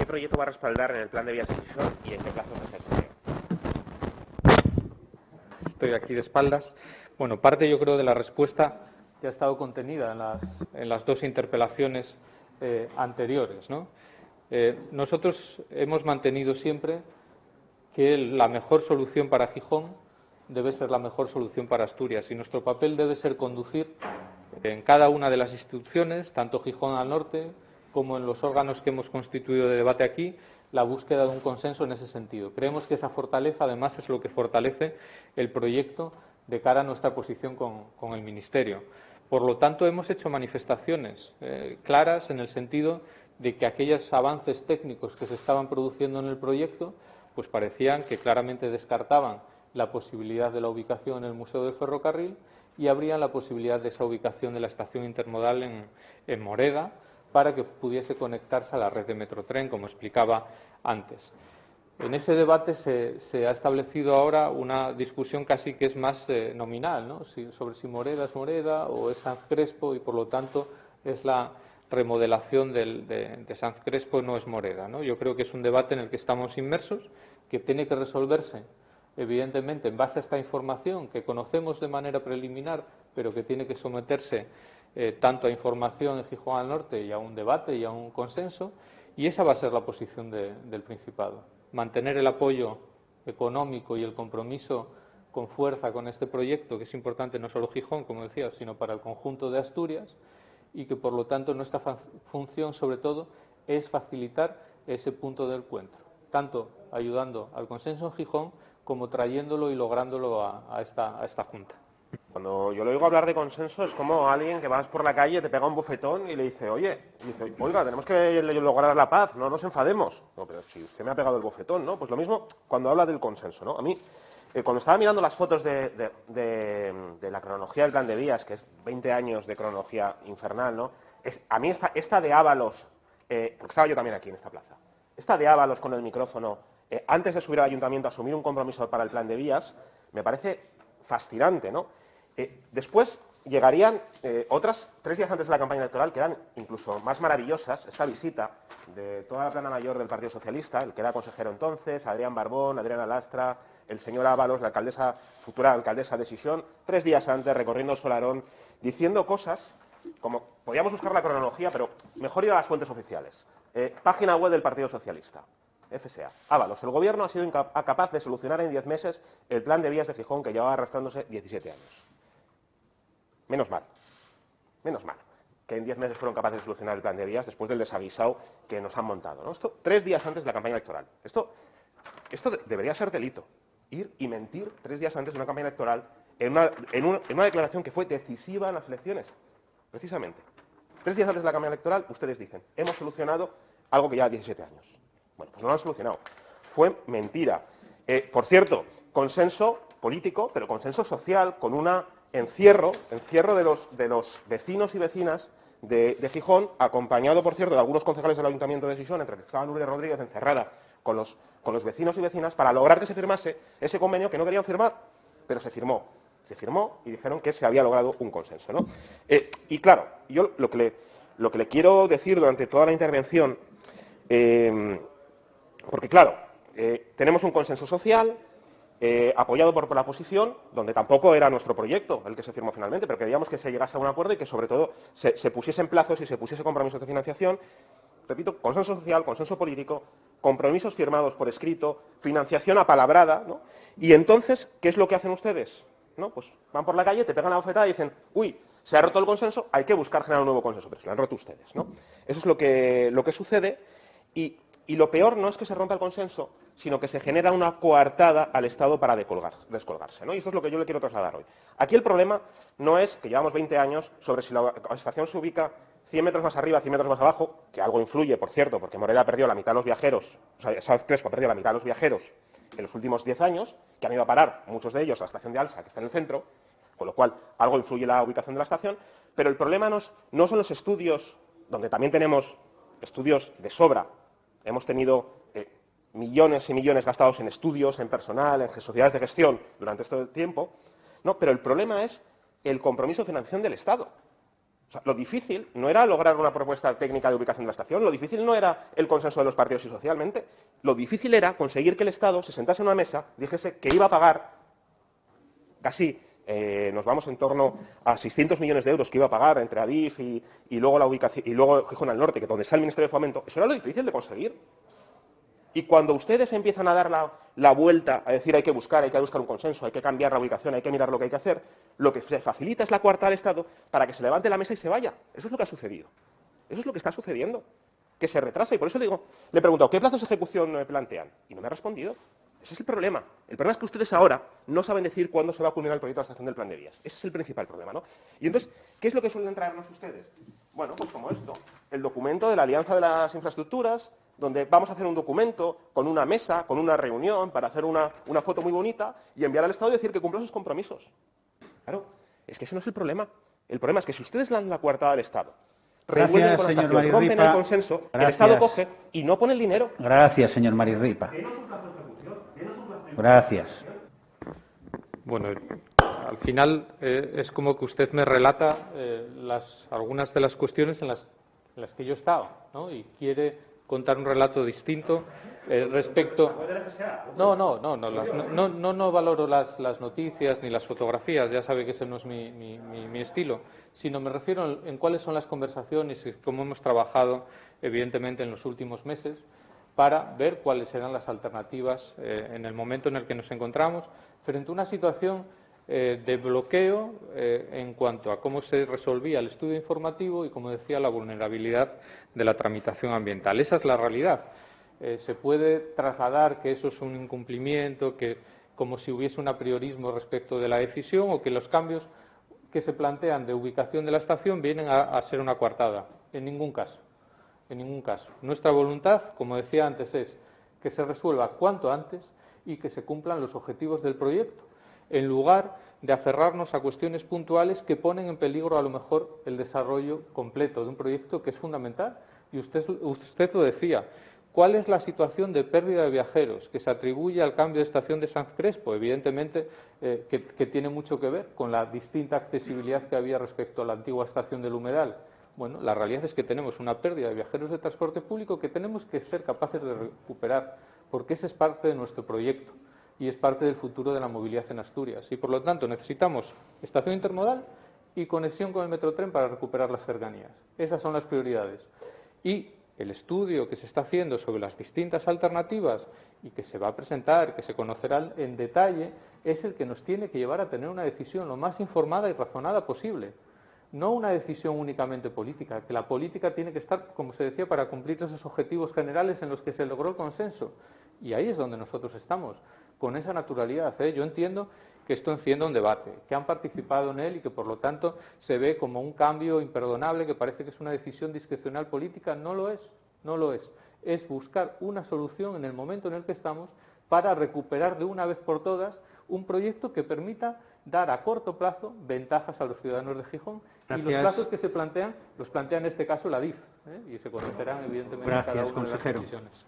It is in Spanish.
¿qué proyecto va a respaldar en el plan de vías de Gijón y en qué plazo se ejecutará? Estoy aquí de espaldas. Bueno, parte yo creo de la respuesta que ha estado contenida en las dos interpelaciones anteriores, ¿no? Nosotros hemos mantenido siempre que la mejor solución para Gijón debe ser la mejor solución para Asturias y nuestro papel debe ser conducir en cada una de las instituciones, tanto Gijón al norte como en los órganos que hemos constituido de debate aquí, la búsqueda de un consenso en ese sentido. Creemos que esa fortaleza, además, es lo que fortalece el proyecto de cara a nuestra posición con el Ministerio. Por lo tanto, hemos hecho manifestaciones claras en el sentido de que aquellos avances técnicos que se estaban produciendo en el proyecto pues parecían que claramente descartaban la posibilidad de la ubicación en el Museo del Ferrocarril y abrían la posibilidad de esa ubicación de la estación intermodal en Moreda para que pudiese conectarse a la red de Metrotren, como explicaba antes. En ese debate se ha establecido ahora una discusión casi que es más nominal, ¿no? Sobre si Moreda es Moreda o es Sanz Crespo y, por lo tanto, es la remodelación de Sanz Crespo, no es Moreda, ¿no? Yo creo que es un debate en el que estamos inmersos, que tiene que resolverse, evidentemente, en base a esta información que conocemos de manera preliminar, pero que tiene que someterse tanto a información en Gijón al norte y a un debate y a un consenso, y esa va a ser la posición del Principado. Mantener el apoyo económico y el compromiso con fuerza con este proyecto, que es importante no solo Gijón, como decía, sino para el conjunto de Asturias, y que, por lo tanto, nuestra función, sobre todo, es facilitar ese punto de encuentro, tanto ayudando al consenso en Gijón como trayéndolo y lográndolo a esta Junta. Cuando yo le oigo hablar de consenso es como alguien que vas por la calle, te pega un bofetón y le dice, oiga, tenemos que lograr la paz, no nos enfademos. No, pero si usted me ha pegado el bofetón, ¿no? Pues lo mismo cuando habla del consenso, ¿no? A mí, cuando estaba mirando las fotos de la cronología del plan de vías, que es 20 años de cronología infernal, ¿no? A mí esta de Ábalos, porque estaba yo también aquí en esta plaza, esta de Ábalos con el micrófono, antes de subir al ayuntamiento a asumir un compromiso para el plan de vías, me parece fascinante, ¿no? Después llegarían otras 3 días antes de la campaña electoral, que eran incluso más maravillosas, esta visita de toda la plana mayor del Partido Socialista, el que era consejero entonces, Adrián Barbón, Adriana Lastra, el señor Ábalos, la futura alcaldesa de Sisión, 3 días antes, recorriendo el Solarón, diciendo cosas como, podíamos buscar la cronología, pero mejor ir a las fuentes oficiales. Página web del Partido Socialista. FSA. Ábalos, el Gobierno ha sido incapaz de solucionar en 10 meses el plan de vías de Gijón que llevaba arrastrándose 17 años. Menos mal que en 10 meses fueron capaces de solucionar el plan de vías después del desaguisado que nos han montado, ¿no? Esto 3 días antes de la campaña electoral. Esto debería ser delito. Ir y mentir 3 días antes de una campaña electoral en una declaración que fue decisiva en las elecciones. Precisamente. 3 días antes de la campaña electoral, ustedes dicen, hemos solucionado algo que lleva 17 años. Bueno, pues no lo han solucionado. Fue mentira. Por cierto, consenso político, pero consenso social, con una encierro de los vecinos y vecinas de Gijón, acompañado, por cierto, de algunos concejales del Ayuntamiento de Sisión, entre los que estaba Nuria Rodríguez encerrada con los vecinos y vecinas, para lograr que se firmase ese convenio que no querían firmar, pero se firmó. Se firmó y dijeron que se había logrado un consenso, ¿no? Y claro, yo lo que le quiero decir durante toda la intervención, porque claro, tenemos un consenso social, apoyado por la oposición, donde tampoco era nuestro proyecto el que se firmó finalmente, pero queríamos que se llegase a un acuerdo y que, sobre todo, se pusiesen plazos y se pusiese compromisos de financiación. Repito, consenso social, consenso político, compromisos firmados por escrito, financiación apalabrada, ¿no? Y entonces, ¿qué es lo que hacen ustedes? ¿No? Pues van por la calle, te pegan la bofetada y dicen, uy, se ha roto el consenso, hay que buscar generar un nuevo consenso, pero se lo han roto ustedes, ¿no? Eso es lo que sucede y lo peor no es que se rompa el consenso, sino que se genera una coartada al Estado para descolgarse, ¿no? Y eso es lo que yo le quiero trasladar hoy. Aquí el problema no es que llevamos 20 años sobre si la estación se ubica 100 metros más arriba, 100 metros más abajo, que algo influye, por cierto, porque Moreda perdió la mitad de los viajeros, o sea, Sanz Crespo perdió la mitad de los viajeros en los últimos 10 años, que han ido a parar, muchos de ellos, a la estación de Alsa, que está en el centro, con lo cual algo influye la ubicación de la estación, pero el problema no son los estudios, donde también tenemos estudios de sobra. Hemos tenido millones y millones gastados en estudios, en personal, en sociedades de gestión durante este tiempo, no, pero el problema es el compromiso de financiación del Estado. O sea, lo difícil no era lograr una propuesta técnica de ubicación de la estación, lo difícil no era el consenso de los partidos y socialmente, lo difícil era conseguir que el Estado se sentase en una mesa, dijese que iba a pagar casi, nos vamos en torno a 600 millones de euros que iba a pagar entre Adif y luego la ubicación, y luego Gijón al Norte, que donde está el Ministerio de Fomento. Eso era lo difícil de conseguir. Y cuando ustedes empiezan a dar la vuelta, a decir hay que buscar un consenso, hay que cambiar la ubicación, hay que mirar lo que hay que hacer, lo que se facilita es la coartada del Estado para que se levante la mesa y se vaya. Eso es lo que ha sucedido. Eso es lo que está sucediendo. Que se retrasa. Y por eso le he preguntado, ¿qué plazos de ejecución me plantean? Y no me ha respondido. Ese es el problema. El problema es que ustedes ahora no saben decir cuándo se va a culminar el proyecto de la estación del plan de vías. Ese es el principal problema, ¿no? Y entonces, ¿qué es lo que suelen traernos ustedes? Bueno, pues como esto, el documento de la Alianza de las Infraestructuras, donde vamos a hacer un documento con una mesa, con una reunión, para hacer una foto muy bonita y enviar al Estado y decir que cumpla sus compromisos. Claro, es que ese no es el problema. El problema es que si ustedes dan la coartada al Estado, revuelven con la estación, rompen el consenso, el Estado coge y no pone el dinero. Gracias, señor Marirripa. Gracias. Bueno, al final es como que usted me relata algunas de las cuestiones en las que yo he estado, ¿no? Y quiere contar un relato distinto respecto. No valoro las noticias ni las fotografías, ya sabe que ese no es mi estilo, sino me refiero en cuáles son las conversaciones y cómo hemos trabajado, evidentemente, en los últimos meses para ver cuáles serán las alternativas en el momento en el que nos encontramos frente a una situación de bloqueo en cuanto a cómo se resolvía el estudio informativo y, como decía, la vulnerabilidad de la tramitación ambiental. Esa es la realidad. Se puede trasladar que eso es un incumplimiento, que como si hubiese un apriorismo respecto de la decisión o que los cambios que se plantean de ubicación de la estación vienen a ser una coartada. En ningún caso. En ningún caso. Nuestra voluntad, como decía antes, es que se resuelva cuanto antes y que se cumplan los objetivos del proyecto, en lugar de aferrarnos a cuestiones puntuales que ponen en peligro a lo mejor el desarrollo completo de un proyecto que es fundamental. Y usted lo decía. ¿Cuál es la situación de pérdida de viajeros que se atribuye al cambio de estación de Sanz Crespo? Evidentemente que tiene mucho que ver con la distinta accesibilidad que había respecto a la antigua estación del Humedal. Bueno, la realidad es que tenemos una pérdida de viajeros de transporte público que tenemos que ser capaces de recuperar, porque ese es parte de nuestro proyecto y es parte del futuro de la movilidad en Asturias. Y, por lo tanto, necesitamos estación intermodal y conexión con el Metrotren para recuperar las cercanías. Esas son las prioridades. Y el estudio que se está haciendo sobre las distintas alternativas y que se va a presentar, que se conocerá en detalle, es el que nos tiene que llevar a tener una decisión lo más informada y razonada posible. No una decisión únicamente política, que la política tiene que estar, como se decía, para cumplir esos objetivos generales en los que se logró el consenso. Y ahí es donde nosotros estamos, con esa naturalidad. Yo entiendo que esto encienda un debate, que han participado en él y que, por lo tanto, se ve como un cambio imperdonable, que parece que es una decisión discrecional política. No lo es, no lo es. Es buscar una solución en el momento en el que estamos para recuperar de una vez por todas un proyecto que permita dar a corto plazo ventajas a los ciudadanos de Gijón. Gracias. Y los plazos que se plantean, los plantea en este caso la DIF, y se conocerán evidentemente cada una de las decisiones.